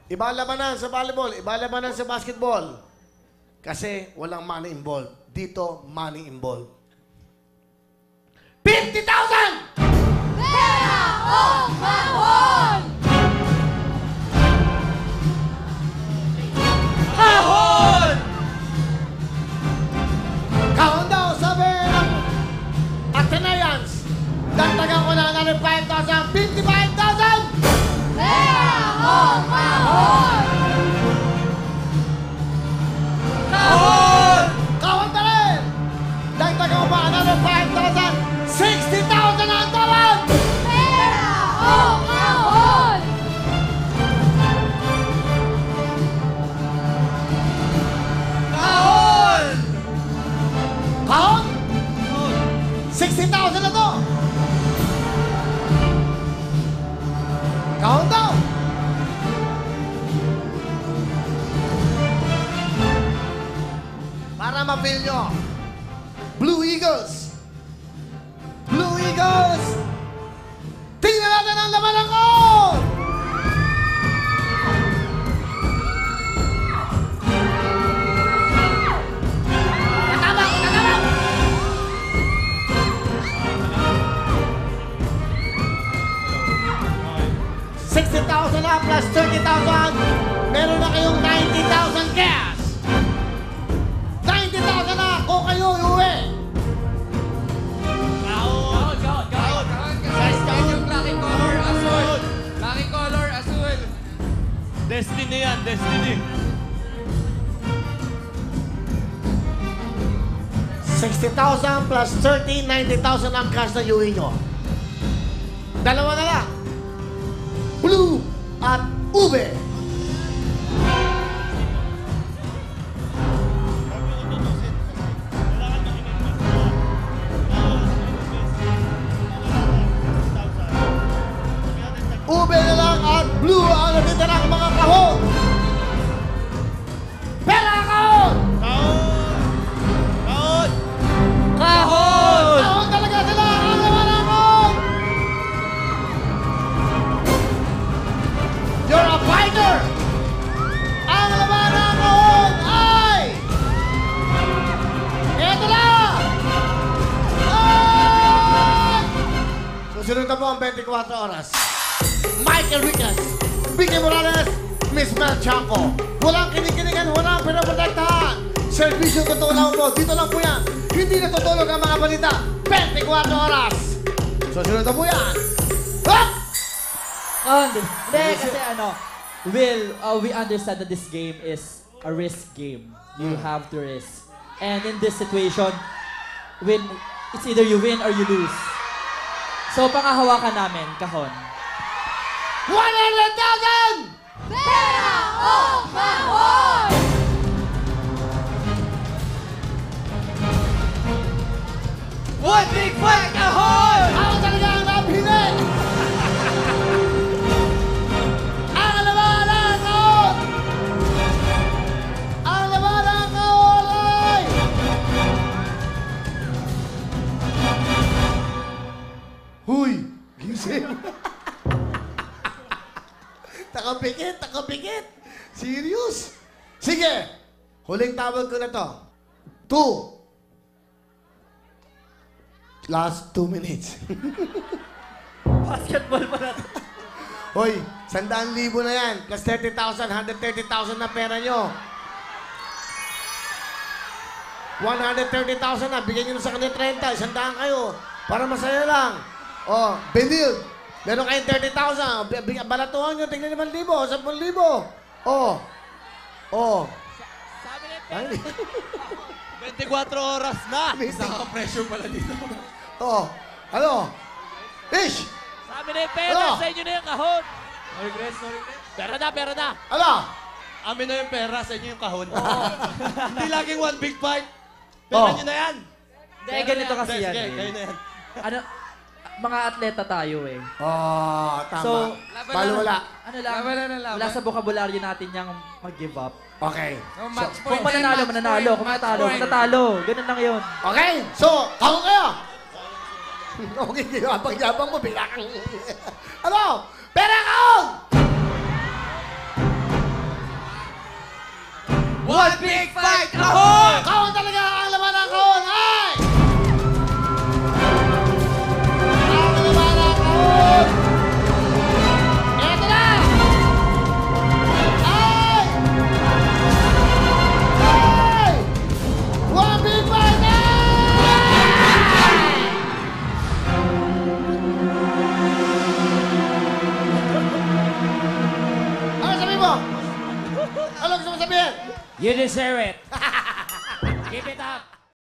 Iba labanan sa volleyball, iba labanan sa basketball. Kasi walang money involved. Dito, money involved. 50,000! Pera o kahon! Kahon! Kahon daw, sabi ng Ateneans. Dagdagan ko na ng 5,000, 55,000! Pera o kahon! Kahon! Kahon na rin! Dagdagan ko pa ng 5,000, 60,000 ang tawag! Pera o kahon! Kahon! Kahon? 60,000 na to! Kahon daw! Para ma-feel nyo, Blue Eagles! Blue Eagles! Tingnan natin ang laman ng kahon! Tatabang! Tatabang! 60,000 na plus 30,000. Meron na kayong 90,000 cash. 90,000 na kung kayo uwi. Kahon! Kahon! Size kahon yung lucky color, asul! Lucky color, asul! Destiny yan, destiny! 60,000 plus 30, 90,000 ang cash na uwi nyo. Dalawa na lang. Blue at ube. Ube na lang at blue ang natitira ng mga kahon. Pera kahon! Kahon! Kahon! Kahon talaga sila! Ang laman ng kahon! You're a fighter! Ang laman ng kahon ay... Eto na! Ay! Susunod na po ang 24 oras. Mike Enriquez, Vicky Morales, Miss Mel Chanco. Walang kinikinigan, walang pinaprotektahan. Servisyo totoo lang po. Dito lang po yan. Hindi natutulog ang mga balita. 24 oras. Susunod na po yan. Hop! Hindi, kasi we understand that this game is a risk game. You have to risk. And in this situation, it's either you win or you lose. So, pangahawakan namin, kahon. 100,000! Pera o kahon! One big fat kahon! Ako talaga ang napili! Ang laman ng kahon! Ang laman ng kahon ay... Huy! Gising! Takapikit! Takapikit! Serious? Sige! Huling tawag ko na to. 2. Last 2 minutes. Basketball pa natin. Hoy, 100,000 na yan. Plus 30,000, 130,000 na pera nyo. 130,000 na. Bigyan nyo na sa kanya 30. 100 kayo. Para masaya lang. Oh, Benil. Meron kayong 30,000. Balatuhan nyo. Tingnan 5,000, 10,000. Oh. Oh. Sabi ni Ay, 24 oras na! Amazing. Nakaka-pressure pala dito. oh. Ano? Fish! Sabi ni Pera, Ano? sa inyo na yung kahon! No regrets, no regrets. Pera na, pera na! Ano? Amin na yung pera, sa inyo yung kahon. Hindi laging one big fight. Pera Oh. nyo na yan! Hindi, ganito kasi yan. Sige, eh. kayo na yan. Ano, mga atleta tayo eh. Oh, tama. So, Balo wala. Ano lang, Laban na laban. wala sa bokabularyo natin yung mag-give up. Okay. Kung mananalo, mananalo. Kung manatalo, manatalo. Ganun lang yun. Okay, so, kahon kayo! Okay, yabang-yabang mo, bigla kang... ano? Pera kahon! big fight, kahon! Kahon talaga ang laman ng kahon ay... Ang laman ng kahon! Eto na! Ay! Ay! One big fight ay! Ano sabihin mo? Ano gusto mo sabihin? You deserve it. Keep it up.